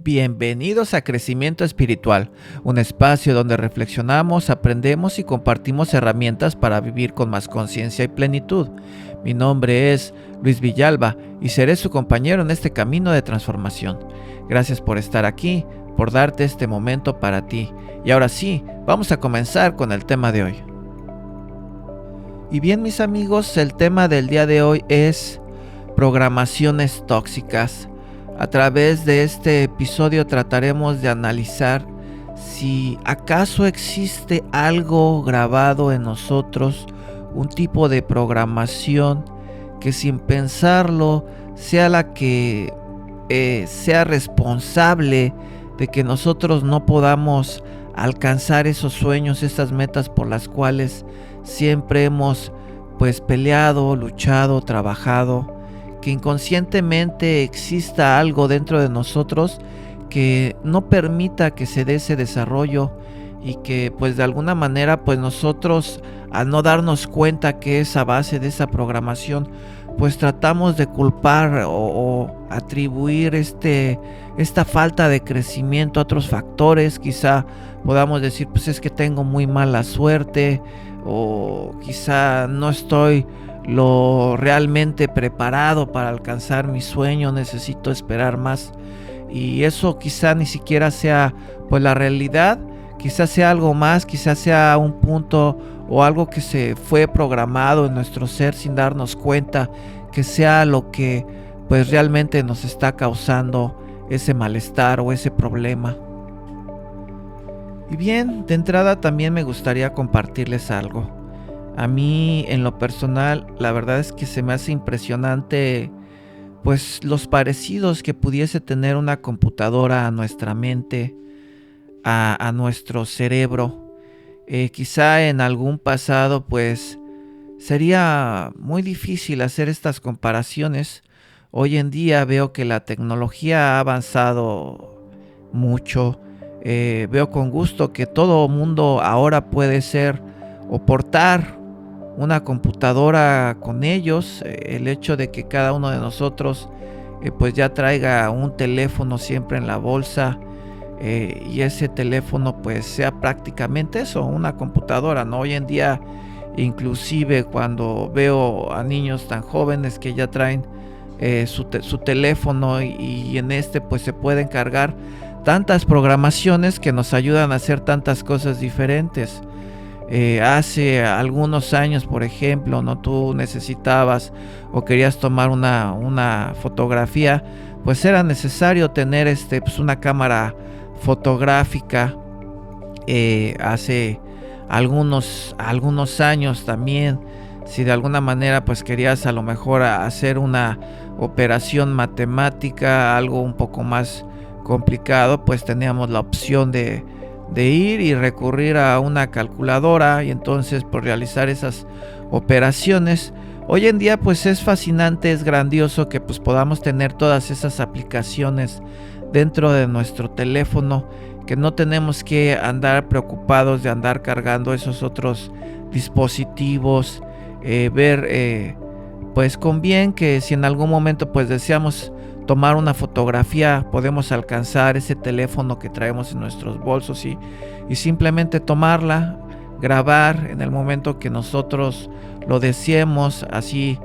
Bienvenidos a Crecimiento Espiritual, un espacio donde reflexionamos, aprendemos y compartimos herramientas para vivir con más conciencia y plenitud. Mi nombre es Luis Villalba y seré su compañero en este camino de transformación. Gracias por estar aquí, por darte este momento para ti. Y ahora sí, vamos a comenzar con el tema de hoy. Y bien, mis amigos, el tema del día de hoy es programaciones tóxicas. A través de este episodio trataremos de analizar si acaso existe algo grabado en nosotros, un tipo de programación que sin pensarlo sea la que sea responsable de que nosotros no podamos alcanzar esos sueños, esas metas por las cuales siempre hemos peleado, luchado, trabajado. Que inconscientemente exista algo dentro de nosotros que no permita que se dé ese desarrollo y que de alguna manera nosotros, al no darnos cuenta que es a base de esa programación, tratamos de culpar o atribuir esta falta de crecimiento a otros factores. Quizá podamos decir, es que tengo muy mala suerte, o quizá no estoy lo realmente preparado para alcanzar mi sueño, necesito esperar más. Y eso quizá ni siquiera sea la realidad, quizá sea algo más, quizá sea un punto o algo que se fue programado en nuestro ser sin darnos cuenta, que sea lo que realmente nos está causando ese malestar o ese problema. Y bien, de entrada también me gustaría compartirles algo. A mí, en lo personal, la verdad es que se me hace impresionante los parecidos que pudiese tener una computadora a nuestra mente, a nuestro cerebro. Quizá en algún pasado sería muy difícil hacer estas comparaciones. Hoy en día veo que la tecnología ha avanzado mucho. Veo con gusto que todo mundo ahora puede ser o portar una computadora con ellos. El hecho de que cada uno de nosotros ya traiga un teléfono siempre en la bolsa, y ese teléfono sea prácticamente eso, una computadora, ¿no? Hoy en día, inclusive cuando veo a niños tan jóvenes que ya traen su teléfono y en se pueden cargar tantas programaciones que nos ayudan a hacer tantas cosas diferentes. Hace algunos años, por ejemplo, no, tú necesitabas o querías tomar una fotografía, era necesario tener una cámara fotográfica. Hace algunos años también, si de alguna manera querías a lo mejor hacer una operación matemática, algo un poco más complicado, teníamos la opción de ir y recurrir a una calculadora y entonces realizar esas operaciones. Hoy en día es fascinante, es grandioso que podamos tener todas esas aplicaciones dentro de nuestro teléfono, que no tenemos que andar preocupados de andar cargando esos otros dispositivos. Ver con bien que si en algún momento deseamos tomar una fotografía, podemos alcanzar ese teléfono que traemos en nuestros bolsos y simplemente tomarla, grabar en el momento que nosotros lo deseemos, así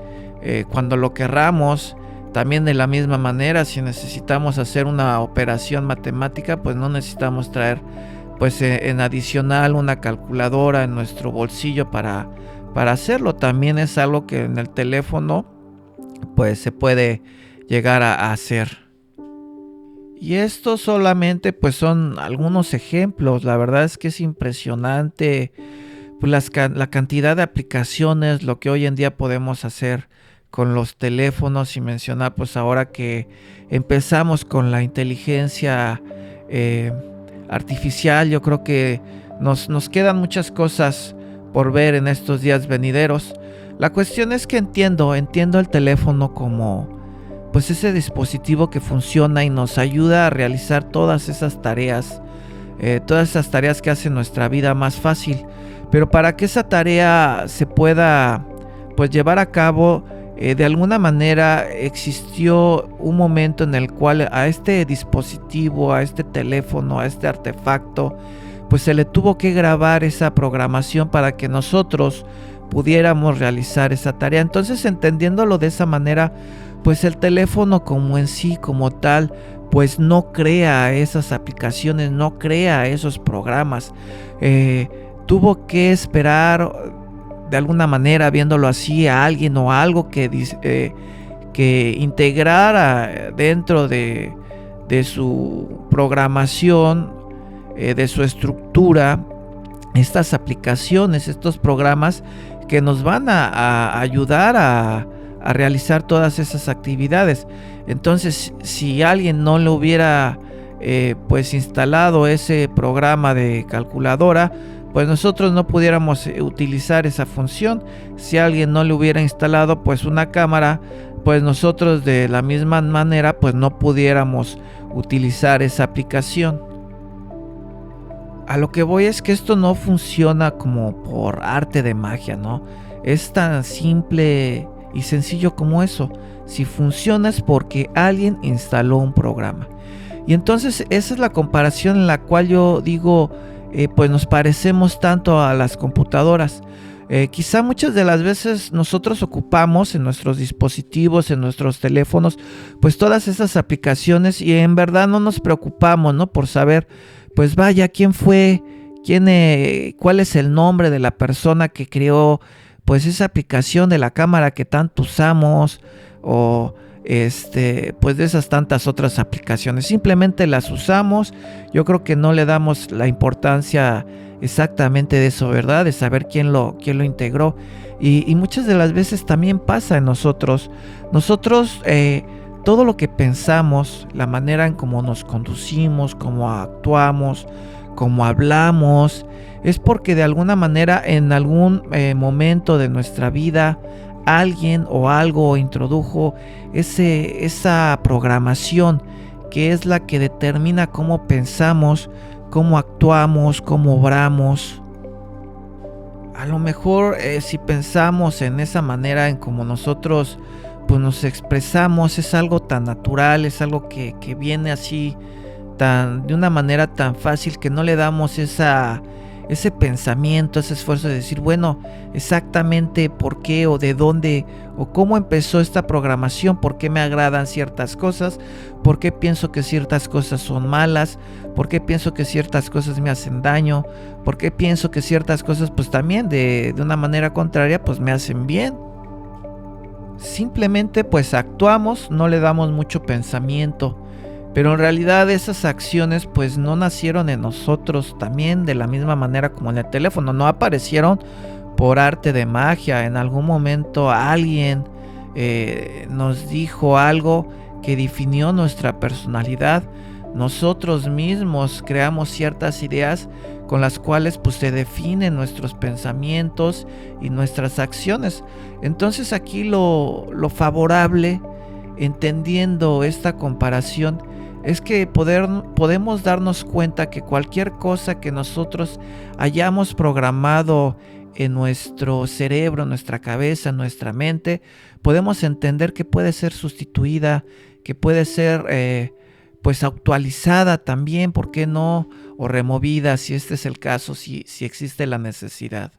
cuando lo querramos. También de la misma manera, si necesitamos hacer una operación matemática, no necesitamos traer en adicional una calculadora en nuestro bolsillo para hacerlo. También es algo que en el teléfono se puede llegar a hacer. Y esto solamente son algunos ejemplos. La verdad es que es impresionante la cantidad de aplicaciones, lo que hoy en día podemos hacer con los teléfonos, y mencionar ahora que empezamos con la inteligencia artificial. Yo creo que nos quedan muchas cosas por ver en estos días venideros. La cuestión es que entiendo el teléfono como ese dispositivo que funciona y nos ayuda a realizar todas esas tareas que hacen nuestra vida más fácil. Pero para que esa tarea se pueda llevar a cabo, de alguna manera existió un momento en el cual a este dispositivo, a este teléfono, a este artefacto, pues se le tuvo que grabar esa programación para que nosotros pudiéramos realizar esa tarea. Entonces, entendiéndolo de esa manera, pues el teléfono como en sí, como tal, pues no crea esas aplicaciones, no crea esos programas. Tuvo que esperar de alguna manera, viéndolo así, a alguien o a algo que integrara dentro de su programación, de su estructura, estas aplicaciones, estos programas que nos van a ayudar a realizar todas esas actividades. Entonces, si alguien no le hubiera pues instalado ese programa de calculadora, pues nosotros no pudiéramos utilizar esa función. Si alguien no le hubiera instalado pues una cámara, pues nosotros de la misma manera pues no pudiéramos utilizar esa aplicación. A lo que voy es que esto no funciona como por arte de magia, ¿no? Es tan simple y sencillo como eso. Si funciona es porque alguien instaló un programa. Y entonces esa es la comparación en la cual yo digo, pues nos parecemos tanto a las computadoras. Quizá muchas de las veces nosotros ocupamos en nuestros dispositivos, en nuestros teléfonos, pues todas esas aplicaciones y en verdad no nos preocupamos, ¿no? Por saber, pues vaya, quién fue, cuál es el nombre de la persona que creó, pues esa aplicación de la cámara que tanto usamos, o pues de esas tantas otras aplicaciones. Simplemente las usamos. Yo creo que no le damos la importancia exactamente de eso, ¿verdad? De saber quién lo integró. Y muchas de las veces también pasa en nosotros. Todo lo que pensamos, la manera en cómo nos conducimos, cómo actuamos, cómo hablamos, es porque de alguna manera en algún momento de nuestra vida alguien o algo introdujo esa programación que es la que determina cómo pensamos, cómo actuamos, cómo obramos. A lo mejor si pensamos en esa manera en cómo nosotros pues nos expresamos, es algo tan natural, es algo que viene así de una manera tan fácil que no le damos ese pensamiento, ese esfuerzo de decir, bueno, exactamente por qué o de dónde o cómo empezó esta programación, por qué me agradan ciertas cosas, por qué pienso que ciertas cosas son malas, por qué pienso que ciertas cosas me hacen daño, por qué pienso que ciertas cosas pues también de una manera contraria pues me hacen bien. Simplemente pues actuamos, no le damos mucho pensamiento. Pero en realidad esas acciones pues no nacieron en nosotros también de la misma manera como en el teléfono, no aparecieron por arte de magia. En algún momento alguien nos dijo algo que definió nuestra personalidad. Nosotros mismos creamos ciertas ideas con las cuales pues se definen nuestros pensamientos y nuestras acciones. Entonces aquí lo favorable, entendiendo esta comparación, es que podemos darnos cuenta que cualquier cosa que nosotros hayamos programado en nuestro cerebro, en nuestra cabeza, en nuestra mente, podemos entender que puede ser sustituida, que puede ser pues actualizada también, ¿por qué no? O removida, si este es el caso, si existe la necesidad.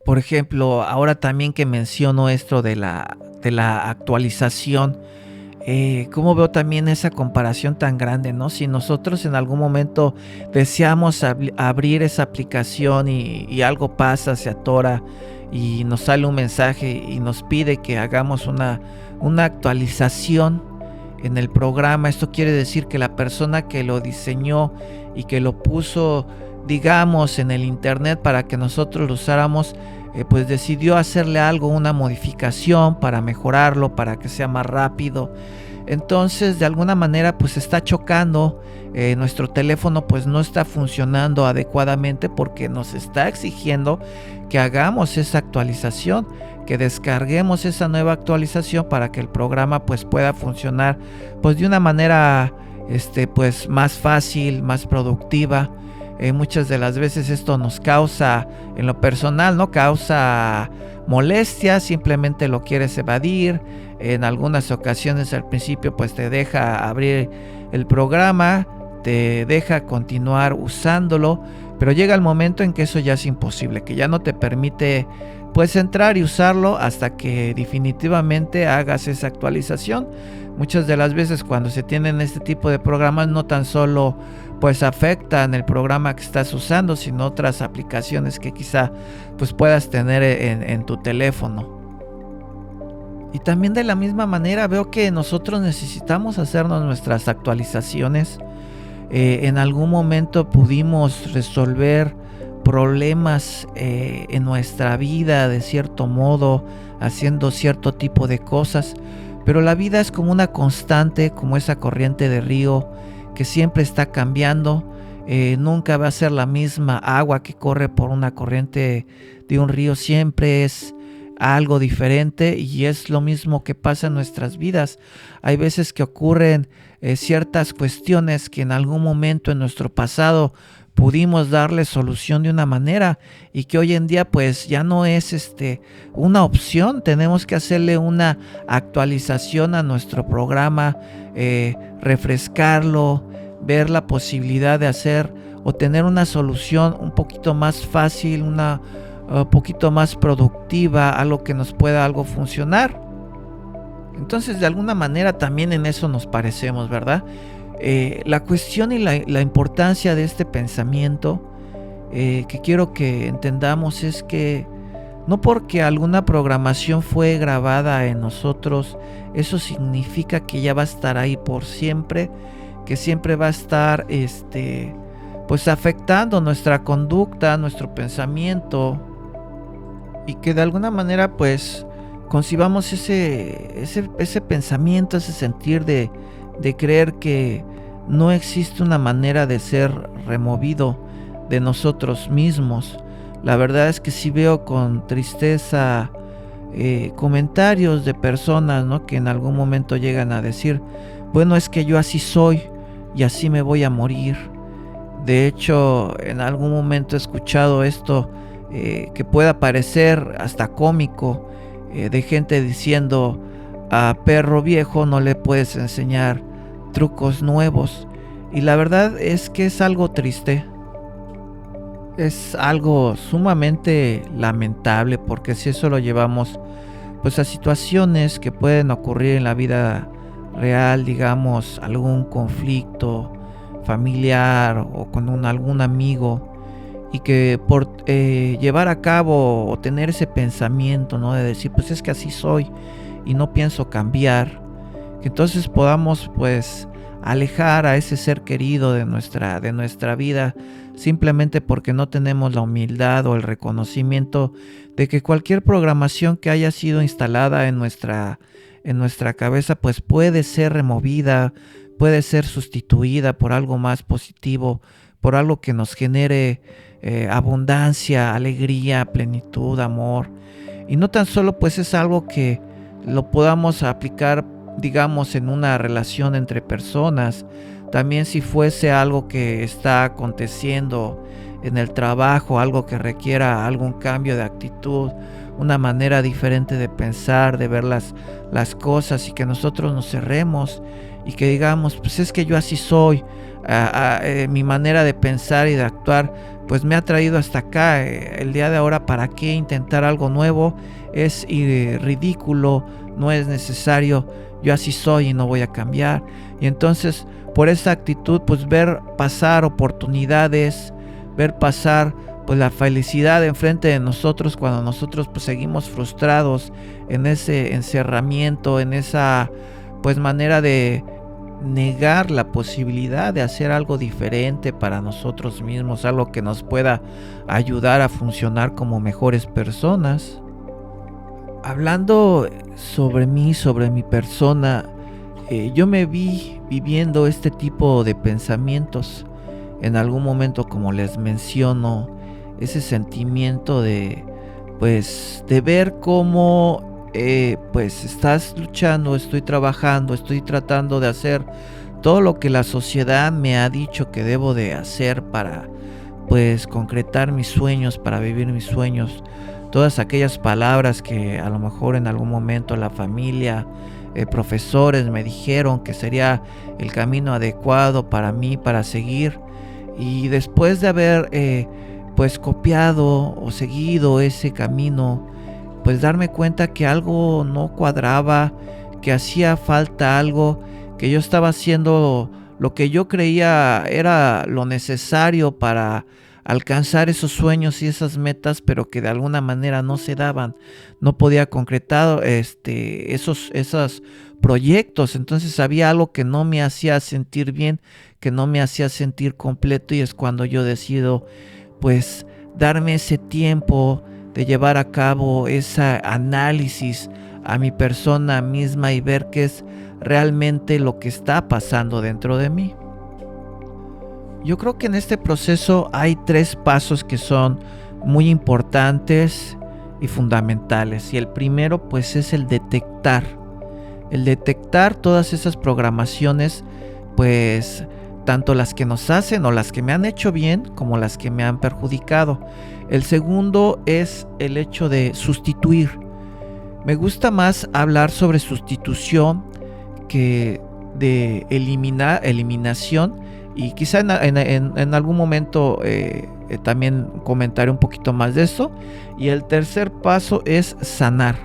Por ejemplo, ahora también que menciono esto de la actualización, cómo veo también esa comparación tan grande, ¿no? Si nosotros en algún momento deseamos abrir esa aplicación y algo pasa, se atora y nos sale un mensaje y nos pide que hagamos una actualización en el programa, esto quiere decir que la persona que lo diseñó y que lo puso, digamos, en el internet para que nosotros lo usáramos, pues decidió hacerle algo, una modificación para mejorarlo, para que sea más rápido. Entonces de alguna manera pues está chocando, nuestro teléfono pues no está funcionando adecuadamente porque nos está exigiendo que hagamos esa actualización, que descarguemos esa nueva actualización para que el programa pues pueda funcionar pues de una manera pues más fácil, más productiva. Muchas de las veces esto nos causa, en lo personal, no causa molestia, simplemente lo quieres evadir. En algunas ocasiones al principio pues te deja abrir el programa, te deja continuar usándolo, pero llega el momento en que eso ya es imposible, que ya no te permite pues entrar y usarlo hasta que definitivamente hagas esa actualización. Muchas de las veces cuando se tienen este tipo de programas no tan solo pues afectan el programa que estás usando, sino otras aplicaciones que quizá pues puedas tener en tu teléfono. Y también de la misma manera veo que nosotros necesitamos hacernos nuestras actualizaciones. En algún momento pudimos resolver problemas en nuestra vida de cierto modo, haciendo cierto tipo de cosas, pero la vida es como una constante, como esa corriente de río que siempre está cambiando. Nunca va a ser la misma agua que corre por una corriente de un río, siempre es algo diferente, y es lo mismo que pasa en nuestras vidas. Hay veces que ocurren ciertas cuestiones que en algún momento en nuestro pasado pudimos darle solución de una manera y que hoy en día pues ya no es una opción. Tenemos que hacerle una actualización a nuestro programa, refrescarlo, ver la posibilidad de hacer o tener una solución un poquito más fácil, una poquito más productiva, algo que nos pueda algo funcionar. Entonces de alguna manera también en eso nos parecemos, ¿verdad? La cuestión y la importancia de este pensamiento que quiero que entendamos es que no porque alguna programación fue grabada en nosotros, eso significa que ya va a estar ahí por siempre, que siempre va a estar pues afectando nuestra conducta, nuestro pensamiento, y que de alguna manera pues concibamos ese pensamiento, ese sentir de creer que no existe una manera de ser removido de nosotros mismos. La verdad es que sí veo con tristeza comentarios de personas, ¿no?, que en algún momento llegan a decir, bueno, es que yo así soy y así me voy a morir. De hecho, en algún momento he escuchado esto que pueda parecer hasta cómico, de gente diciendo, a perro viejo no le puedes enseñar trucos nuevos. Y la verdad es que es algo triste, es algo sumamente lamentable, porque si eso lo llevamos pues a situaciones que pueden ocurrir en la vida real, digamos algún conflicto familiar o con algún amigo, y que por llevar a cabo o tener ese pensamiento, ¿no?, de decir pues es que así soy y no pienso cambiar, que entonces podamos pues alejar a ese ser querido de nuestra vida, simplemente porque no tenemos la humildad o el reconocimiento de que cualquier programación que haya sido instalada en nuestra cabeza pues puede ser removida, puede ser sustituida por algo más positivo, por algo que nos genere abundancia, alegría, plenitud, amor. Y no tan solo pues es algo que lo podamos aplicar, digamos, en una relación entre personas. También si fuese algo que está aconteciendo en el trabajo, algo que requiera algún cambio de actitud, una manera diferente de pensar, de ver las cosas, y que nosotros nos cerremos y que digamos, pues es que yo así soy, mi manera de pensar y de actuar pues me ha traído hasta acá, el día de ahora para qué intentar algo nuevo, es ridículo, no es necesario, yo así soy y no voy a cambiar. Y entonces por esa actitud pues ver pasar oportunidades, ver pasar pues la felicidad enfrente de nosotros, cuando nosotros pues seguimos frustrados en ese encerramiento, en esa pues manera de negar la posibilidad de hacer algo diferente para nosotros mismos, algo que nos pueda ayudar a funcionar como mejores personas. Hablando sobre mí, sobre mi persona, yo me vi viviendo este tipo de pensamientos en algún momento, como les menciono, ese sentimiento de ver cómo pues estás luchando, estoy trabajando, estoy tratando de hacer todo lo que la sociedad me ha dicho que debo de hacer para pues concretar mis sueños, para vivir mis sueños. Todas aquellas palabras que a lo mejor en algún momento la familia, profesores me dijeron que sería el camino adecuado para mí, para seguir. Y después de haber pues copiado o seguido ese camino, pues darme cuenta que algo no cuadraba, que hacía falta algo, que yo estaba haciendo lo que yo creía era lo necesario para alcanzar esos sueños y esas metas, pero que de alguna manera no se daban, no podía concretar esos proyectos. Entonces había algo que no me hacía sentir bien, que no me hacía sentir completo, y es cuando yo decido pues darme ese tiempo de llevar a cabo ese análisis a mi persona misma y ver qué es realmente lo que está pasando dentro de mí. Yo creo que en este proceso hay 3 pasos que son muy importantes y fundamentales. Y el primero pues es el detectar. El detectar todas esas programaciones, pues tanto las que nos hacen o las que me han hecho bien como las que me han perjudicado. El segundo es el hecho de sustituir. Me gusta más hablar sobre sustitución que de eliminación, y quizá en algún momento también comentaré un poquito más de eso. Y el tercer paso es sanar,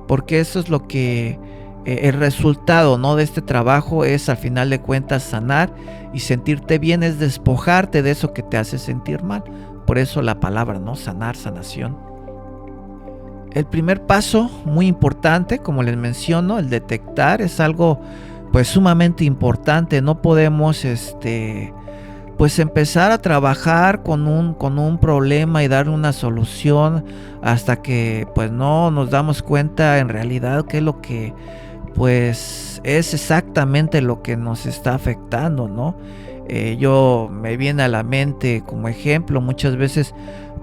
porque eso es lo que el resultado, ¿no?, de este trabajo es, al final de cuentas, sanar, y sentirte bien es despojarte de eso que te hace sentir mal. Por eso la palabra, ¿no?, sanar, sanación. El primer paso, muy importante, como les menciono, el detectar, es algo pues sumamente importante. No podemos pues empezar a trabajar con un problema y darle una solución hasta que pues no nos damos cuenta en realidad qué es lo que pues es exactamente lo que nos está afectando, ¿no? Yo me viene a la mente como ejemplo, muchas veces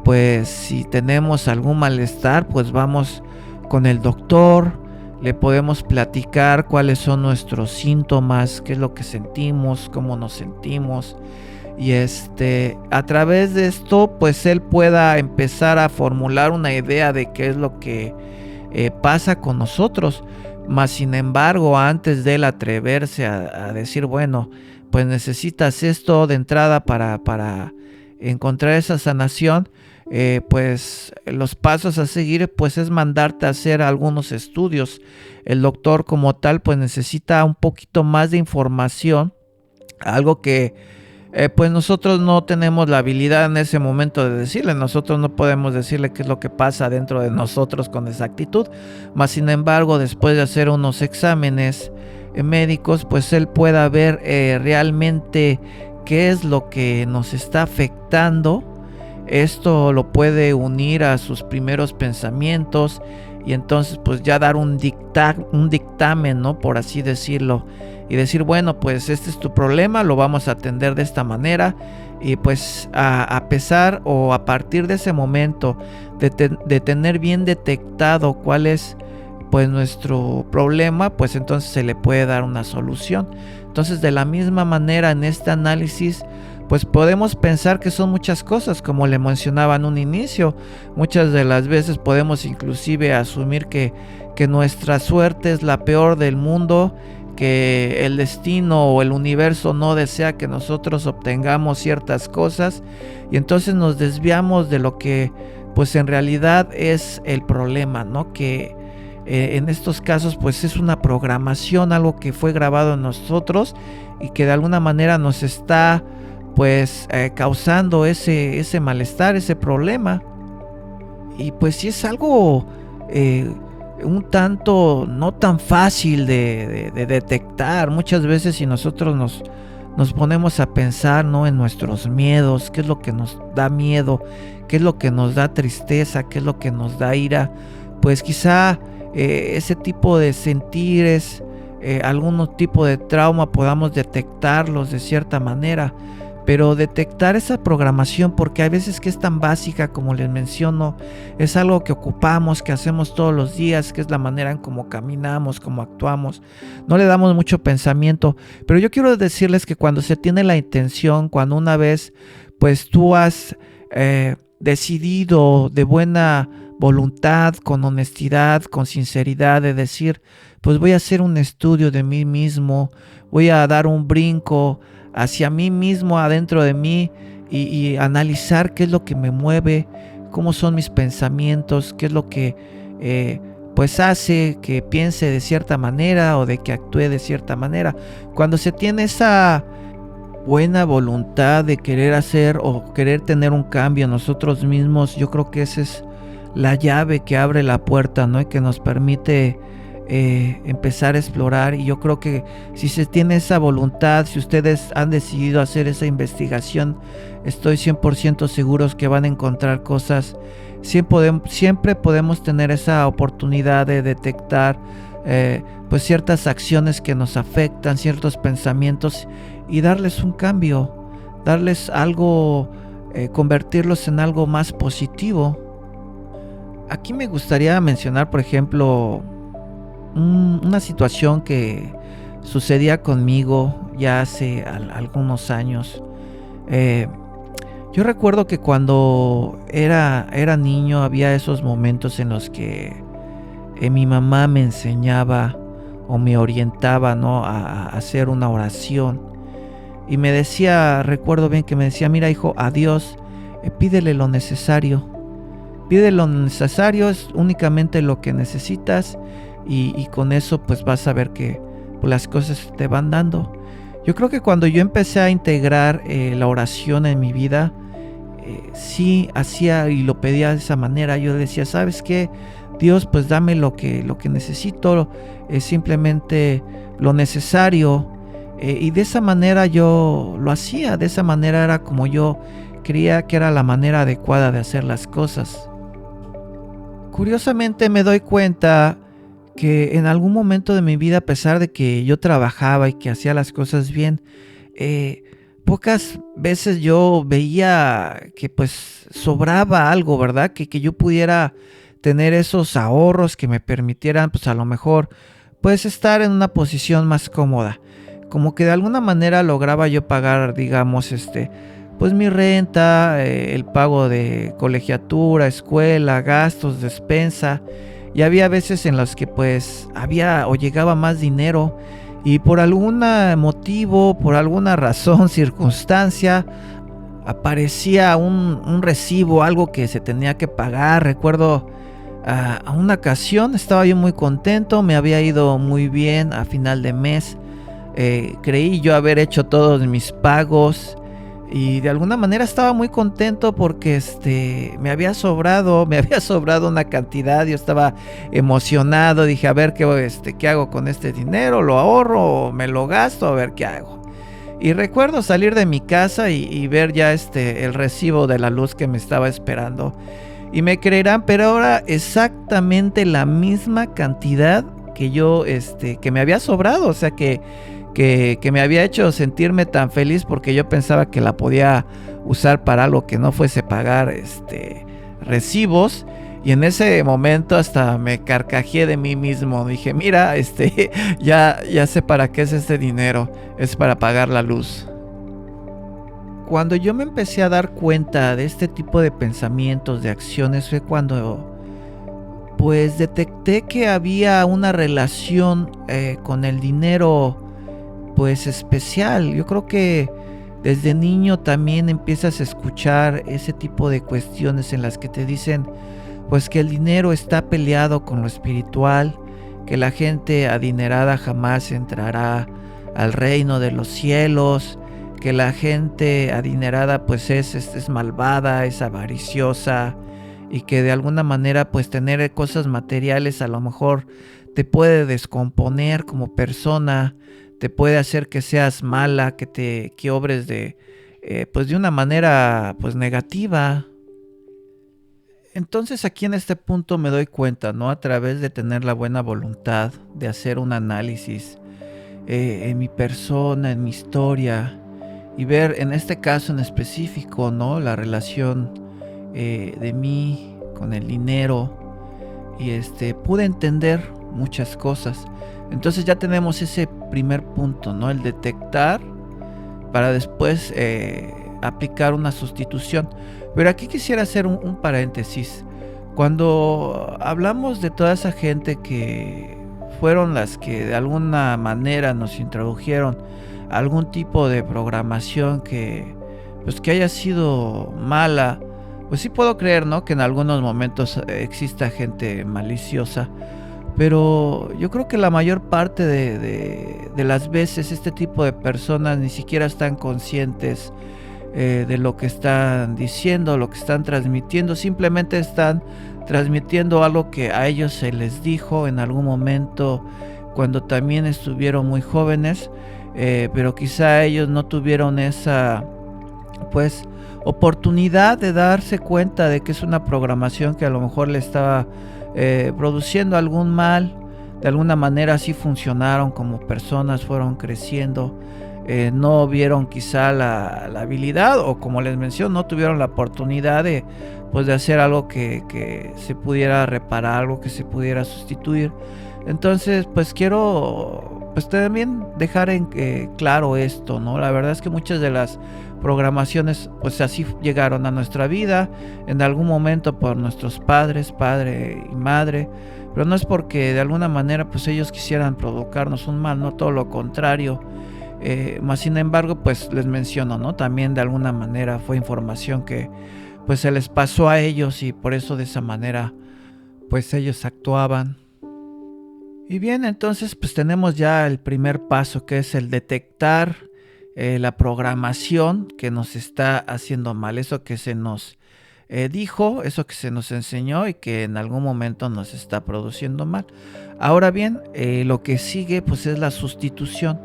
pues si tenemos algún malestar, pues vamos con el doctor, le podemos platicar cuáles son nuestros síntomas, qué es lo que sentimos, cómo nos sentimos, y a través de esto pues él pueda empezar a formular una idea de qué es lo que pasa con nosotros. Mas sin embargo, antes de él atreverse a decir, bueno, pues necesitas esto de entrada para encontrar esa sanación, pues los pasos a seguir pues es mandarte a hacer algunos estudios. El doctor como tal pues necesita un poquito más de información, algo que pues nosotros no tenemos la habilidad en ese momento de decirle. Nosotros no podemos decirle qué es lo que pasa dentro de nosotros con exactitud. Mas sin embargo, después de hacer unos exámenes médicos, pues él pueda ver realmente qué es lo que nos está afectando. Esto lo puede unir a sus primeros pensamientos, y entonces pues ya dar un dictamen, ¿no?, por así decirlo, y decir, bueno, pues este es tu problema, lo vamos a atender de esta manera. Y pues a pesar o a partir de ese momento de tener bien detectado cuál es pues nuestro problema, pues entonces se le puede dar una solución. Entonces, de la misma manera, en este análisis pues podemos pensar que son muchas cosas, como le mencionaba en un inicio. Muchas de las veces podemos inclusive asumir que nuestra suerte es la peor del mundo, que el destino o el universo no desea que nosotros obtengamos ciertas cosas, y entonces nos desviamos de lo que pues en realidad es el problema, ¿no? Que en estos casos pues es una programación, algo que fue grabado en nosotros y que de alguna manera nos está pues causando ese malestar, ese problema. Y pues sí es algo un tanto no tan fácil de detectar. Muchas veces si nosotros nos ponemos a pensar, ¿no?, en nuestros miedos, qué es lo que nos da miedo, qué es lo que nos da tristeza, qué es lo que nos da ira, pues quizá ese tipo de sentires, algún tipo de trauma podamos detectarlos de cierta manera. pero detectar esa programación, porque hay veces que es tan básica como les menciono, es algo que ocupamos, que hacemos todos los días, que es la manera en cómo caminamos, cómo actuamos, no le damos mucho pensamiento, pero yo quiero decirles que cuando se tiene la intención, cuando una vez pues tú has decidido de buena voluntad, con honestidad, con sinceridad, de decir, pues voy a hacer un estudio de mí mismo, voy a dar un brinco hacia mí mismo, adentro de mí, y analizar qué es lo que me mueve, cómo son mis pensamientos, qué es lo que pues hace que piense de cierta manera o de que actúe de cierta manera. Cuando se tiene esa buena voluntad de querer hacer o querer tener un cambio en nosotros mismos, yo creo que esa es la llave que abre la puerta, ¿no? Y que nos permite empezar a explorar. Y yo creo que si se tiene esa voluntad, si ustedes han decidido hacer esa investigación, estoy 100% seguros que van a encontrar cosas. Siempre podemos tener esa oportunidad de detectar pues ciertas acciones que nos afectan, ciertos pensamientos, y darles un cambio, darles algo, convertirlos en algo más positivo. Aquí me gustaría mencionar, por ejemplo, una situación que sucedía conmigo ya hace algunos años. Eh, yo recuerdo que cuando era niño había esos momentos en los que mi mamá me enseñaba o me orientaba, ¿no?, a hacer una oración. Y me decía, recuerdo bien que me decía, mira hijo, a Dios pídele lo necesario. Pide lo necesario, es únicamente lo que necesitas, y con eso pues vas a ver que pues, las cosas te van dando. Yo creo que cuando yo empecé a integrar la oración en mi vida, sí hacía y lo pedía de esa manera. Yo decía, ¿sabes qué? Dios, pues dame lo que necesito, simplemente lo necesario. Y de esa manera yo lo hacía, de esa manera era como yo creía que era la manera adecuada de hacer las cosas. Curiosamente me doy cuenta que en algún momento de mi vida, a pesar de que yo trabajaba y que hacía las cosas bien, eh, pocas veces yo veía que pues sobraba algo, ¿verdad? Que yo pudiera tener esos ahorros que me permitieran pues a lo mejor pues estar en una posición más cómoda. Como que de alguna manera lograba yo pagar, digamos, pues mi renta, el pago de colegiatura, escuela, gastos, despensa. Y había veces en las que pues había o llegaba más dinero, y por algún motivo, por alguna razón, circunstancia, aparecía un recibo, algo que se tenía que pagar. Recuerdo a una ocasión estaba yo muy contento, me había ido muy bien a final de mes. Creí yo haber hecho todos mis pagos y de alguna manera estaba muy contento porque me había sobrado una cantidad. Yo estaba emocionado, dije a ver qué hago con este dinero, lo ahorro o me lo gasto, a ver qué hago. Y recuerdo salir de mi casa y ver ya el recibo de la luz que me estaba esperando. Y me creerán, pero ahora exactamente la misma cantidad que yo, que me había sobrado. O sea que me había hecho sentirme tan feliz porque yo pensaba que la podía usar para algo que no fuese pagar recibos. Y en ese momento hasta me carcajeé de mí mismo. Dije, mira, ya sé para qué es este dinero. Es para pagar la luz. Cuando yo me empecé a dar cuenta de este tipo de pensamientos, de acciones, fue cuando pues detecté que había una relación con el dinero pues especial. Yo creo que desde niño también empiezas a escuchar ese tipo de cuestiones en las que te dicen pues que el dinero está peleado con lo espiritual, que la gente adinerada jamás entrará al reino de los cielos, que la gente adinerada pues es malvada, es avariciosa, y que de alguna manera pues tener cosas materiales a lo mejor te puede descomponer como persona, te puede hacer que seas mala, que obres pues de una manera pues negativa. Entonces aquí en este punto me doy cuenta, ¿no? A través de tener la buena voluntad de hacer un análisis en mi persona, en mi historia, y ver en este caso en específico, ¿no? La relación de mí con el dinero y pude entender muchas cosas. Entonces ya tenemos ese primer punto, ¿no? El detectar para después aplicar una sustitución. Pero aquí quisiera hacer un paréntesis. Cuando hablamos de toda esa gente que fueron las que de alguna manera nos introdujeron algún tipo de programación que pues que haya sido mala, pues sí puedo creer, ¿no? Que en algunos momentos exista gente maliciosa, pero yo creo que la mayor parte de las veces este tipo de personas ni siquiera están conscientes de lo que están diciendo, lo que están transmitiendo. Simplemente están transmitiendo algo que a ellos se les dijo en algún momento cuando también estuvieron muy jóvenes, pero quizá ellos no tuvieron esa pues oportunidad de darse cuenta de que es una programación que a lo mejor le estaba produciendo algún mal. De alguna manera así funcionaron como personas, fueron creciendo, no vieron quizá la habilidad, o como les menciono, no tuvieron la oportunidad de hacer algo que se pudiera reparar, algo que se pudiera sustituir. Entonces pues quiero pues también dejar en claro esto, ¿no? La verdad es que muchas de las programaciones pues así llegaron a nuestra vida en algún momento por nuestros padres, padre y madre, pero no es porque de alguna manera pues ellos quisieran provocarnos un mal, no, todo lo contrario. Más sin embargo pues les menciono, ¿no? También de alguna manera fue información que pues se les pasó a ellos y por eso de esa manera pues ellos actuaban. Y bien, entonces pues tenemos ya el primer paso, que es el detectar la programación que nos está haciendo mal, eso que se nos dijo, eso que se nos enseñó y que en algún momento nos está produciendo mal. Ahora bien, lo que sigue pues es la sustitución.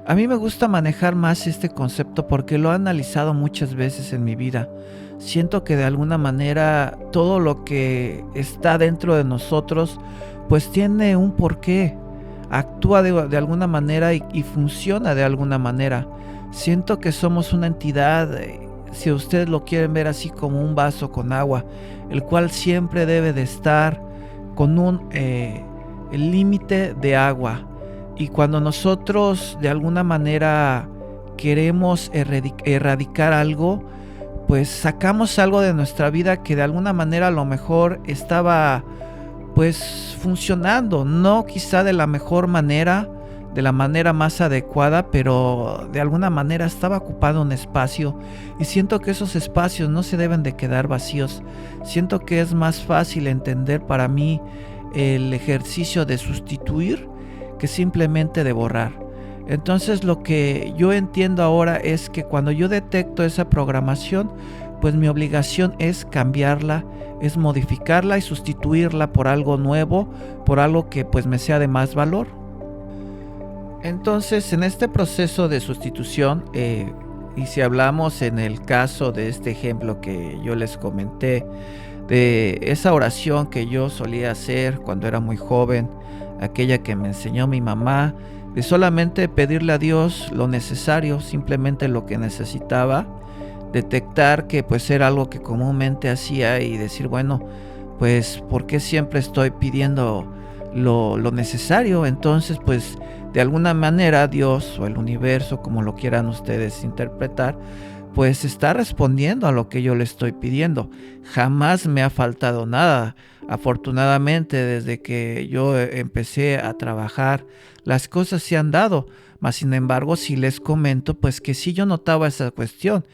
A mí me gusta manejar más este concepto porque lo he analizado muchas veces en mi vida. Siento que de alguna manera todo lo que está dentro de nosotros pues tiene un porqué, actúa de alguna manera y funciona de alguna manera. Siento que somos una entidad, si ustedes lo quieren ver así, como un vaso con agua, el cual siempre debe de estar con un límite de agua. Y cuando nosotros de alguna manera queremos erradicar algo, pues sacamos algo de nuestra vida que de alguna manera a lo mejor estaba pues funcionando, no quizá de la mejor manera, de la manera más adecuada, pero de alguna manera estaba ocupando un espacio, y siento que esos espacios no se deben de quedar vacíos. Siento que es más fácil entender para mí el ejercicio de sustituir que simplemente de borrar. Entonces lo que yo entiendo ahora es que cuando yo detecto esa programación, pues mi obligación es cambiarla, es modificarla y sustituirla por algo nuevo, por algo que pues me sea de más valor. Entonces en este proceso de sustitución, y si hablamos en el caso de este ejemplo que yo les comenté, de esa oración que yo solía hacer cuando era muy joven, aquella que me enseñó mi mamá, de solamente pedirle a Dios lo necesario, simplemente lo que necesitaba, detectar que pues era algo que comúnmente hacía y decir, bueno, pues ¿por qué siempre estoy pidiendo lo necesario? Entonces pues de alguna manera Dios o el universo, como lo quieran ustedes interpretar, pues está respondiendo a lo que yo le estoy pidiendo. Jamás me ha faltado nada. Afortunadamente, desde que yo empecé a trabajar, las cosas se han dado. Mas sin embargo, si les comento, pues que sí yo notaba esa cuestión.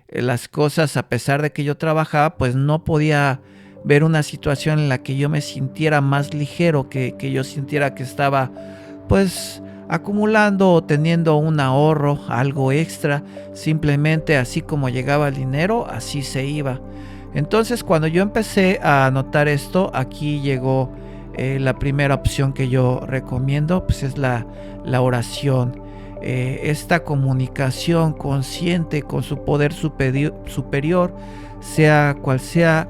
Las cosas, a pesar de que yo trabajaba, pues no podía ver una situación en la que yo me sintiera más ligero, que yo sintiera que estaba pues acumulando o teniendo un ahorro, algo extra. Simplemente así como llegaba el dinero, así se iba. Entonces cuando yo empecé a notar esto, aquí llegó la primera opción que yo recomiendo, pues es la oración. Esta comunicación consciente con su poder superior, sea cual sea.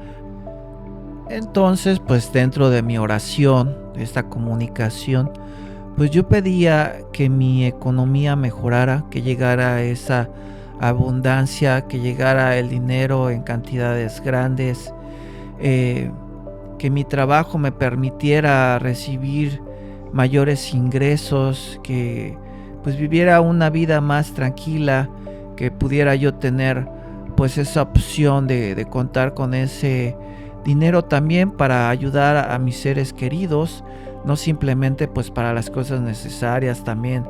Entonces pues dentro de mi oración, esta comunicación, pues yo pedía que mi economía mejorara, que llegara esa abundancia, que llegara el dinero en cantidades grandes, eh, que mi trabajo me permitiera recibir mayores ingresos, que pues viviera una vida más tranquila, que pudiera yo tener pues esa opción de contar con ese dinero también para ayudar a mis seres queridos, no simplemente pues para las cosas necesarias, también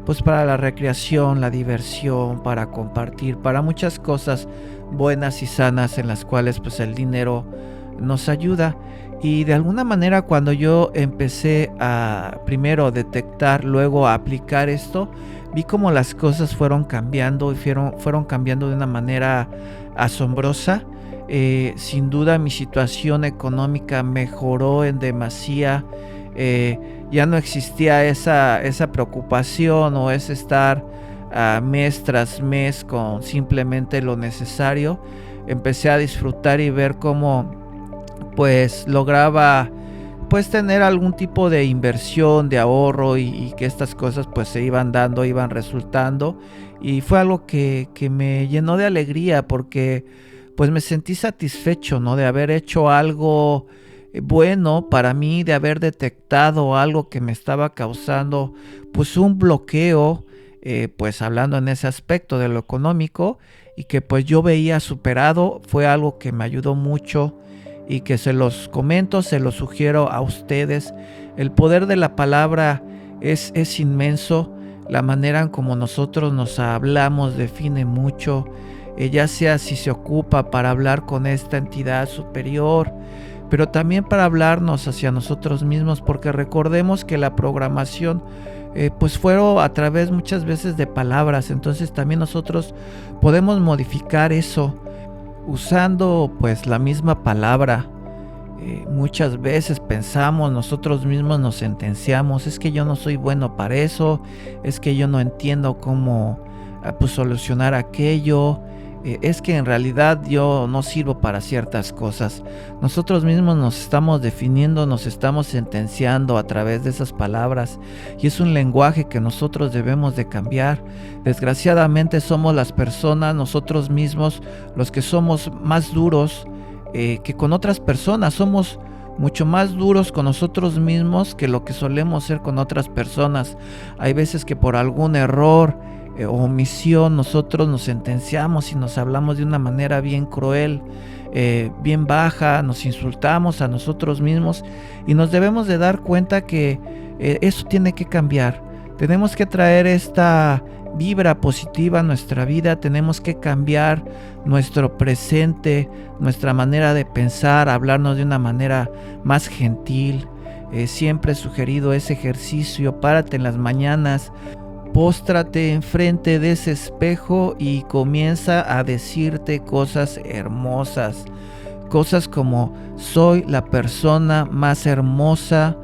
pues para la recreación, la diversión, para compartir, para muchas cosas buenas y sanas en las cuales pues el dinero nos ayuda. Y de alguna manera cuando yo empecé a primero detectar, luego a aplicar esto, vi como las cosas fueron cambiando y fueron cambiando de una manera asombrosa. Sin duda mi situación económica mejoró en demasía. Ya no existía esa preocupación o ese estar mes tras mes con simplemente lo necesario. Empecé a disfrutar y ver cómo pues lograba pues tener algún tipo de inversión, de ahorro y que estas cosas pues se iban dando, iban resultando, y fue algo que me llenó de alegría porque pues me sentí satisfecho, ¿no? De haber hecho algo bueno para mí, de haber detectado algo que me estaba causando pues un bloqueo, pues hablando en ese aspecto de lo económico, y que pues yo veía superado. Fue algo que me ayudó mucho y que se los comento, se los sugiero a ustedes. El poder de la palabra es inmenso. La manera en como nosotros nos hablamos define mucho, ya sea si se ocupa para hablar con esta entidad superior, pero también para hablarnos hacia nosotros mismos, porque recordemos que la programación pues fueron a través muchas veces de palabras. Entonces también nosotros podemos modificar eso usando pues la misma palabra. Muchas veces pensamos, nosotros mismos nos sentenciamos: es que yo no soy bueno para eso, es que yo no entiendo cómo pues solucionar aquello, es que en realidad yo no sirvo para ciertas cosas. Nosotros mismos nos estamos definiendo, nos estamos sentenciando a través de esas palabras, y es un lenguaje que nosotros debemos de cambiar. Desgraciadamente somos las personas, nosotros mismos, los que somos más duros que con otras personas. Somos mucho más duros con nosotros mismos que lo que solemos ser con otras personas. Hay veces que por algún error o omisión nosotros nos sentenciamos y nos hablamos de una manera bien cruel, bien baja, nos insultamos a nosotros mismos, y nos debemos de dar cuenta que eso tiene que cambiar. Tenemos que traer esta vibra positiva a nuestra vida, tenemos que cambiar nuestro presente, nuestra manera de pensar, hablarnos de una manera más gentil. Siempre he sugerido ese ejercicio: párate en las mañanas, póstrate enfrente de ese espejo y comienza a decirte cosas hermosas. Cosas como: soy la persona más hermosa,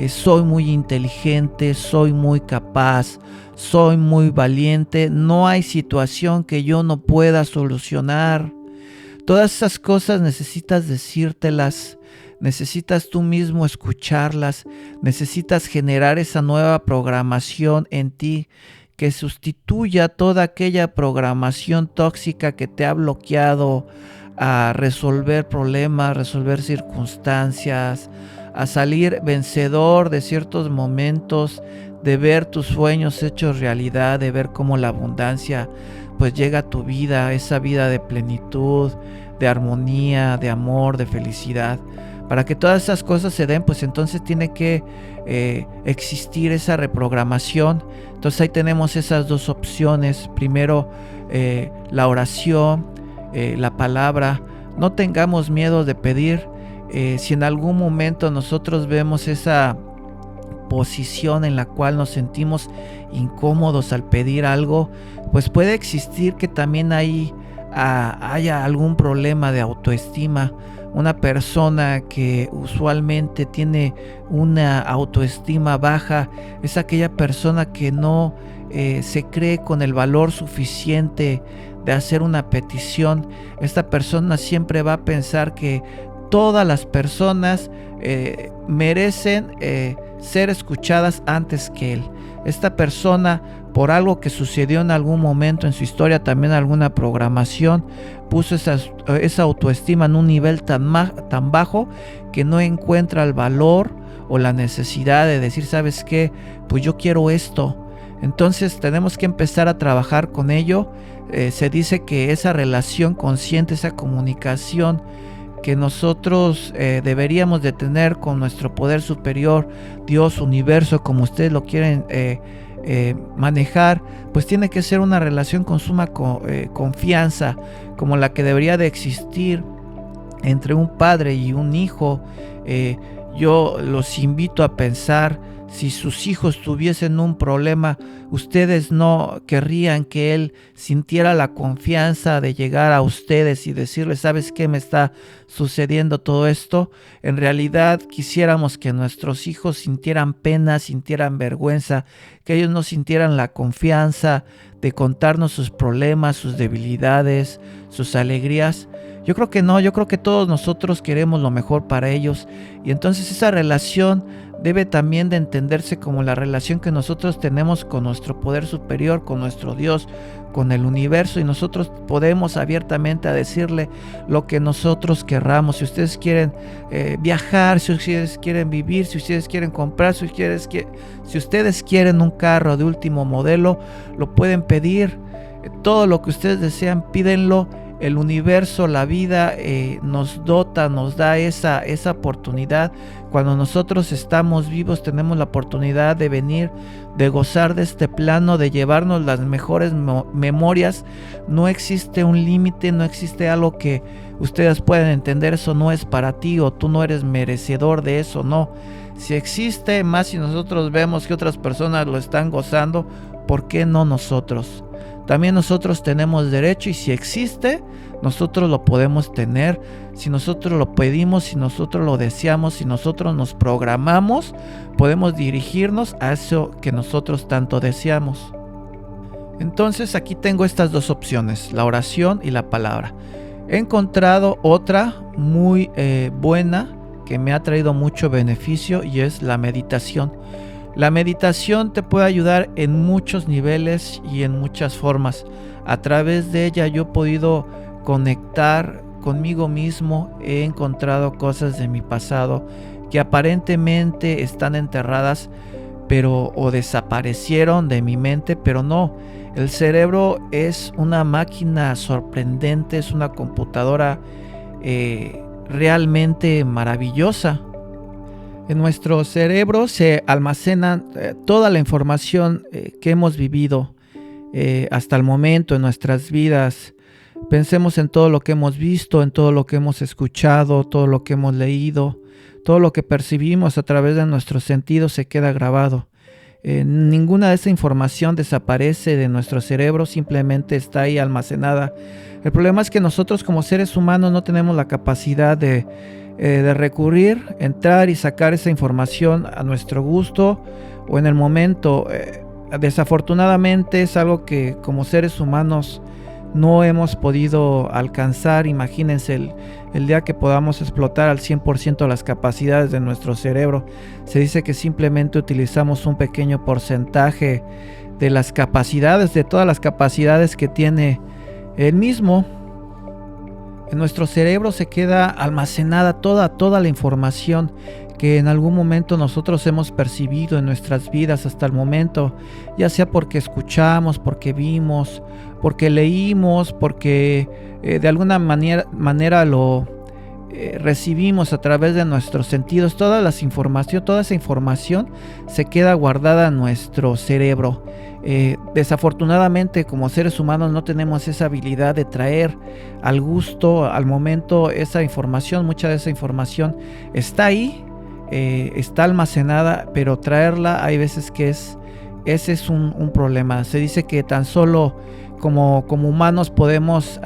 soy muy inteligente, soy muy capaz, soy muy valiente, no hay situación que yo no pueda solucionar. Todas esas cosas necesitas decírtelas, necesitas tú mismo escucharlas, necesitas generar esa nueva programación en ti que sustituya toda aquella programación tóxica que te ha bloqueado a resolver problemas, resolver circunstancias, a salir vencedor de ciertos momentos, de ver tus sueños hechos realidad, de ver cómo la abundancia pues llega a tu vida, esa vida de plenitud, de armonía, de amor, de felicidad. Para que todas esas cosas se den, pues entonces tiene que existir esa reprogramación. Entonces ahí tenemos esas dos opciones. Primero, la oración, la palabra. No tengamos miedo de pedir. Si en algún momento nosotros vemos esa posición en la cual nos sentimos incómodos al pedir algo, pues puede existir que también ahí haya algún problema de autoestima. Una persona que usualmente tiene una autoestima baja es aquella persona que no se cree con el valor suficiente de hacer una petición. Esta persona siempre va a pensar que todas las personas merecen ser escuchadas antes que él. Esta persona, por algo que sucedió en algún momento en su historia, también alguna programación, puso esa autoestima en un nivel tan bajo que no encuentra el valor o la necesidad de decir, ¿sabes qué? Pues yo quiero esto. Entonces tenemos que empezar a trabajar con ello. Se dice que esa relación consciente, esa comunicación que nosotros deberíamos de tener con nuestro poder superior, Dios, universo, como ustedes lo quieren manejar, pues tiene que ser una relación con suma confianza, como la que debería de existir entre un padre y un hijo. Yo los invito a pensar, si sus hijos tuviesen un problema, ustedes no querrían que él sintiera la confianza de llegar a ustedes y decirles, ¿sabes qué me está sucediendo todo esto? En realidad quisiéramos que nuestros hijos sintieran pena, sintieran vergüenza, que ellos no sintieran la confianza de contarnos sus problemas, sus debilidades, sus alegrías. Yo creo que no, yo creo que todos nosotros queremos lo mejor para ellos, y entonces esa relación debe también de entenderse como la relación que nosotros tenemos con nuestro poder superior, con nuestro Dios, con el universo, y nosotros podemos abiertamente a decirle lo que nosotros querramos. Si ustedes quieren viajar, si ustedes quieren vivir, si ustedes quieren comprar, si ustedes quieren un carro de último modelo, lo pueden pedir. Todo lo que ustedes desean, pídenlo. El universo, la vida nos dota, nos da esa oportunidad. Cuando nosotros estamos vivos tenemos la oportunidad de venir, de gozar de este plano, de llevarnos las mejores memorias. No existe un límite, no existe algo que ustedes puedan entender, eso no es para ti o tú no eres merecedor de eso, no. Si existe, más si nosotros vemos que otras personas lo están gozando, ¿por qué no nosotros? También nosotros tenemos derecho, y si existe, nosotros lo podemos tener. Si nosotros lo pedimos, si nosotros lo deseamos, si nosotros nos programamos, podemos dirigirnos a eso que nosotros tanto deseamos. Entonces aquí tengo estas dos opciones, la oración y la palabra. He encontrado otra muy buena que me ha traído mucho beneficio, y es la meditación. La meditación te puede ayudar en muchos niveles y en muchas formas. A través de ella yo he podido conectar conmigo mismo. He encontrado cosas de mi pasado que aparentemente están enterradas, o desaparecieron de mi mente, pero no. El cerebro es una máquina sorprendente, es una computadora realmente maravillosa. En nuestro cerebro se almacena toda la información que hemos vivido hasta el momento en nuestras vidas. Pensemos en todo lo que hemos visto, en todo lo que hemos escuchado, todo lo que hemos leído, todo lo que percibimos a través de nuestros sentidos se queda grabado. Ninguna de esa información desaparece de nuestro cerebro, simplemente está ahí almacenada. El problema es que nosotros como seres humanos no tenemos la capacidad de recurrir, entrar y sacar esa información a nuestro gusto o en el momento. Desafortunadamente es algo que como seres humanos no hemos podido alcanzar. Imagínense el día que podamos explotar al 100% las capacidades de nuestro cerebro. Se dice que simplemente utilizamos un pequeño porcentaje de las capacidades, de todas las capacidades que tiene el mismo. En nuestro cerebro se queda almacenada toda la información que en algún momento nosotros hemos percibido en nuestras vidas hasta el momento, ya sea porque escuchamos, porque vimos, porque leímos, porque de alguna manera lo recibimos a través de nuestros sentidos. Toda esa información se queda guardada en nuestro cerebro. Desafortunadamente como seres humanos no tenemos esa habilidad de traer al gusto, al momento, esa información. Mucha de esa información está ahí, está almacenada, pero traerla hay veces que ese es un problema. Se dice que tan solo como humanos podemos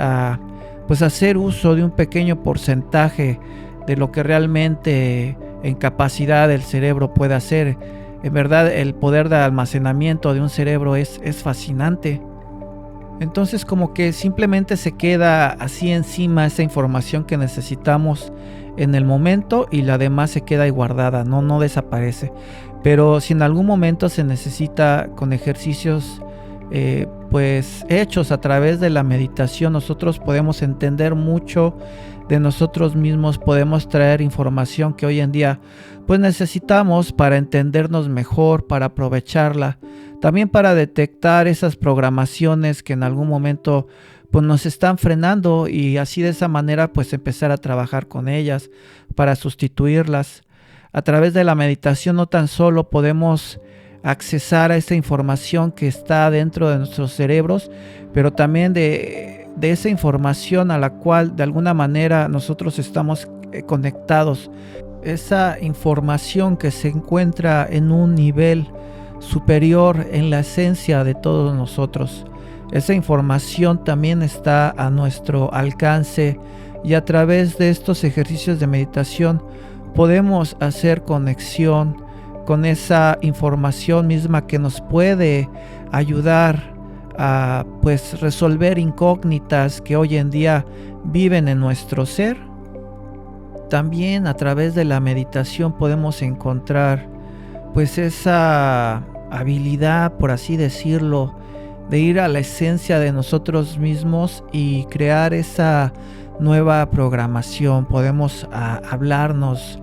pues hacer uso de un pequeño porcentaje de lo que realmente en capacidad del cerebro puede hacer. En verdad, el poder de almacenamiento de un cerebro es fascinante. Entonces como que simplemente se queda así encima esa información que necesitamos en el momento y la demás se queda ahí guardada, no desaparece. Pero si en algún momento se necesita con ejercicios pues hechos a través de la meditación, nosotros podemos entender mucho de nosotros mismos, podemos traer información que hoy en día pues necesitamos para entendernos mejor, para aprovecharla, también para detectar esas programaciones que en algún momento pues nos están frenando y así de esa manera pues empezar a trabajar con ellas para sustituirlas. A través de la meditación no tan solo podemos accesar a esta información que está dentro de nuestros cerebros, pero también de esa información a la cual de alguna manera nosotros estamos conectados. Esa información que se encuentra en un nivel superior en la esencia de todos nosotros. Esa información también está a nuestro alcance y a través de estos ejercicios de meditación podemos hacer conexión con esa información misma que nos puede ayudar a pues resolver incógnitas que hoy en día viven en nuestro ser. También a través de la meditación podemos encontrar pues esa habilidad, por así decirlo, de ir a la esencia de nosotros mismos y crear esa nueva programación. Podemos hablarnos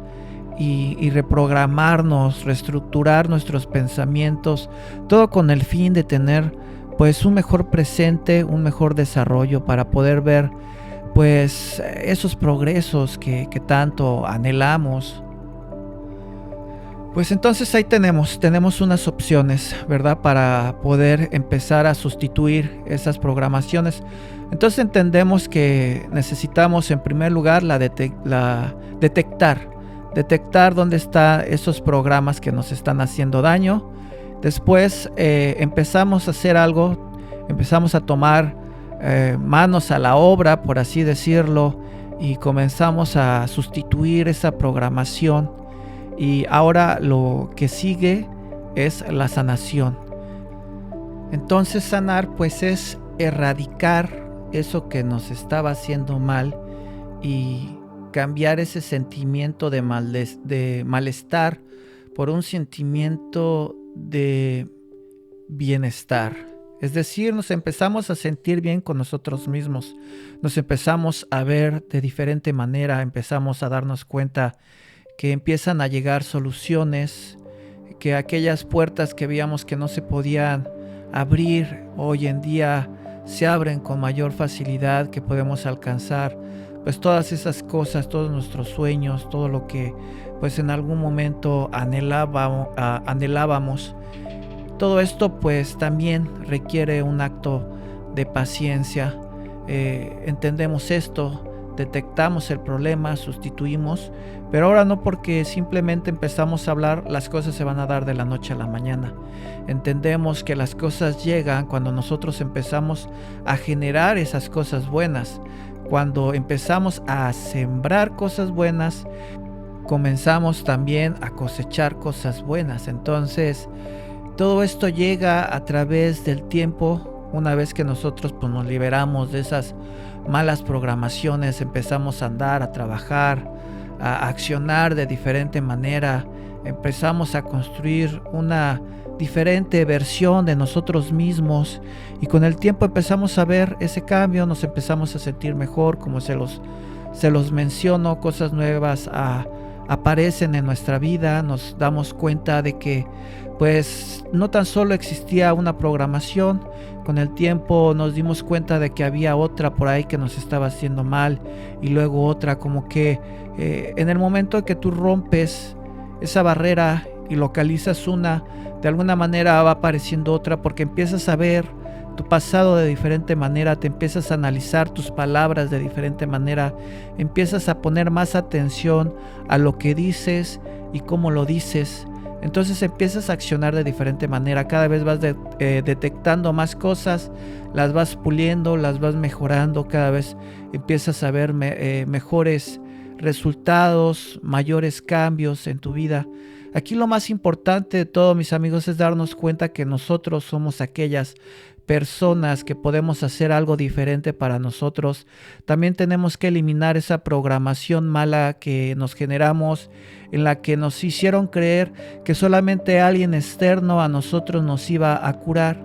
y reprogramarnos, reestructurar nuestros pensamientos, todo con el fin de tener pues un mejor presente, un mejor desarrollo para poder ver pues esos progresos que tanto anhelamos. Pues entonces ahí tenemos unas opciones, ¿verdad? Para poder empezar a sustituir esas programaciones. Entonces entendemos que necesitamos en primer lugar detectar dónde están esos programas que nos están haciendo daño. Después empezamos a hacer algo, empezamos a tomar manos a la obra, por así decirlo, y comenzamos a sustituir esa programación. Y ahora lo que sigue es la sanación. Entonces sanar pues es erradicar eso que nos estaba haciendo mal y cambiar ese sentimiento de malestar por un sentimiento de bienestar. Es decir, nos empezamos a sentir bien con nosotros mismos, nos empezamos a ver de diferente manera, empezamos a darnos cuenta que empiezan a llegar soluciones, que aquellas puertas que veíamos que no se podían abrir, hoy en día se abren con mayor facilidad, que podemos alcanzar pues todas esas cosas, todos nuestros sueños, todo lo que pues en algún momento anhelábamos. Todo esto pues también requiere un acto de paciencia. Entendemos esto, detectamos el problema, sustituimos, pero ahora no porque simplemente empezamos a hablar, las cosas se van a dar de la noche a la mañana. Entendemos que las cosas llegan cuando nosotros empezamos a generar esas cosas buenas. Cuando empezamos a sembrar cosas buenas, comenzamos también a cosechar cosas buenas. Entonces, todo esto llega a través del tiempo. Una vez que nosotros pues, nos liberamos de esas malas programaciones, empezamos a andar, a trabajar, a accionar de diferente manera, empezamos a construir una diferente versión de nosotros mismos y con el tiempo empezamos a ver ese cambio, nos empezamos a sentir mejor, como se los menciono, cosas nuevas aparecen en nuestra vida, nos damos cuenta de que pues no tan solo existía una programación, con el tiempo nos dimos cuenta de que había otra por ahí que nos estaba haciendo mal y luego otra, como que en el momento que tú rompes esa barrera y localizas una, de alguna manera va apareciendo otra porque empiezas a ver tu pasado de diferente manera, te empiezas a analizar tus palabras de diferente manera, empiezas a poner más atención a lo que dices y cómo lo dices. Entonces empiezas a accionar de diferente manera, cada vez vas detectando más cosas, las vas puliendo, las vas mejorando, cada vez empiezas a ver mejores resultados, mayores cambios en tu vida. Aquí lo más importante de todo, mis amigos, es darnos cuenta que nosotros somos aquellas personas que podemos hacer algo diferente para nosotros, también tenemos que eliminar esa programación mala que nos generamos, en la que nos hicieron creer que solamente alguien externo a nosotros nos iba a curar.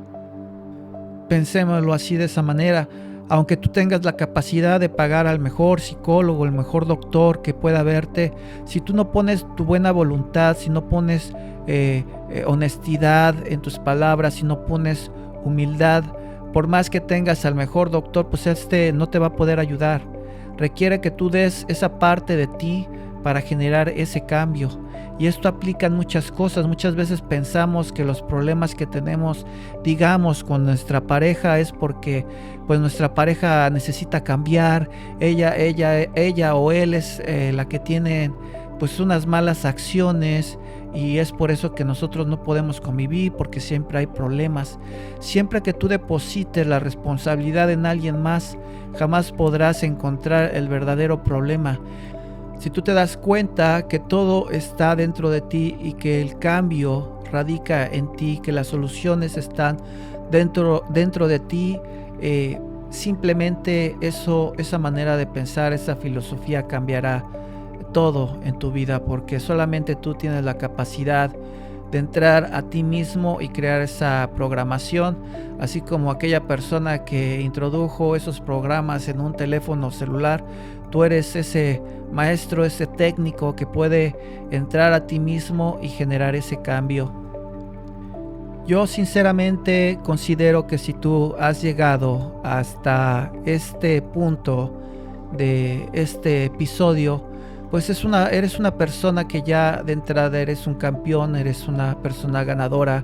Pensémoslo así, de esa manera. Aunque tú tengas la capacidad de pagar al mejor psicólogo, el mejor doctor que pueda verte, si tú no pones tu buena voluntad, si no pones honestidad en tus palabras, si no pones humildad, por más que tengas al mejor doctor, pues no te va a poder ayudar. Requiere que tú des esa parte de ti para generar ese cambio. Y esto aplica en muchas cosas. Muchas veces pensamos que los problemas que tenemos, digamos, con nuestra pareja es porque pues nuestra pareja necesita cambiar, ella o él es la que tiene pues unas malas acciones, y es por eso que nosotros no podemos convivir, porque siempre hay problemas. Siempre que tú deposites la responsabilidad en alguien más, jamás podrás encontrar el verdadero problema. Si tú te das cuenta que todo está dentro de ti y que el cambio radica en ti, que las soluciones están dentro de ti, simplemente esa manera de pensar, esa filosofía cambiará todo en tu vida, porque solamente tú tienes la capacidad de entrar a ti mismo y crear esa programación, así como aquella persona que introdujo esos programas en un teléfono celular. Tú eres ese maestro, ese técnico que puede entrar a ti mismo y generar ese cambio. Yo sinceramente considero que si tú has llegado hasta este punto de este episodio, pues eres una persona que ya de entrada eres un campeón, eres una persona ganadora,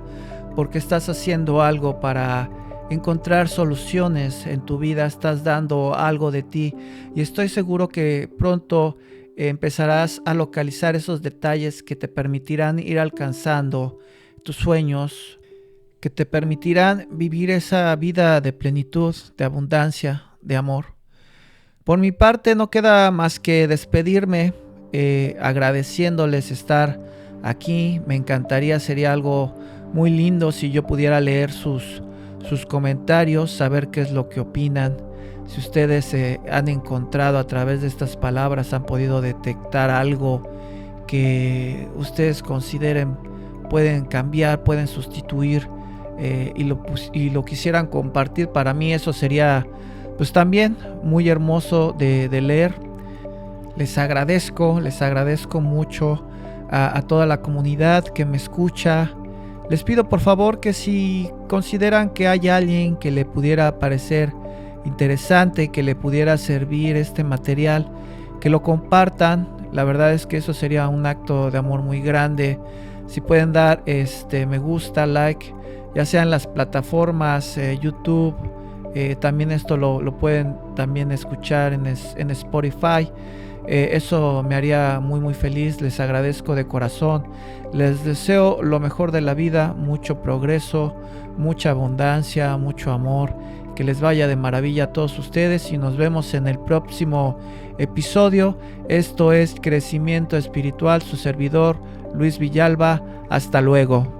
porque estás haciendo algo para encontrar soluciones en tu vida, estás dando algo de ti, y estoy seguro que pronto empezarás a localizar esos detalles que te permitirán ir alcanzando tus sueños, que te permitirán vivir esa vida de plenitud, de abundancia, de amor. Por mi parte no queda más que despedirme, agradeciéndoles estar aquí. Me encantaría, sería algo muy lindo si yo pudiera leer sus comentarios, saber qué es lo que opinan. Si ustedes han encontrado a través de estas palabras, han podido detectar algo que ustedes consideren pueden cambiar, pueden sustituir, y lo quisieran compartir, para mí eso sería pues también muy hermoso de leer. Les agradezco mucho a toda la comunidad que me escucha. Les pido por favor que si consideran que hay alguien que le pudiera parecer interesante, que le pudiera servir este material, que lo compartan. La verdad es que eso sería un acto de amor muy grande. Si pueden dar me gusta, like, ya sean las plataformas YouTube, también esto lo pueden también escuchar en Spotify. Eso me haría muy muy feliz. Les agradezco de corazón. Les deseo lo mejor de la vida, mucho progreso, mucha abundancia, mucho amor. Que les vaya de maravilla a todos ustedes y nos vemos en el próximo episodio. Esto es Crecimiento Espiritual, su servidor Luis Villalba. Hasta luego.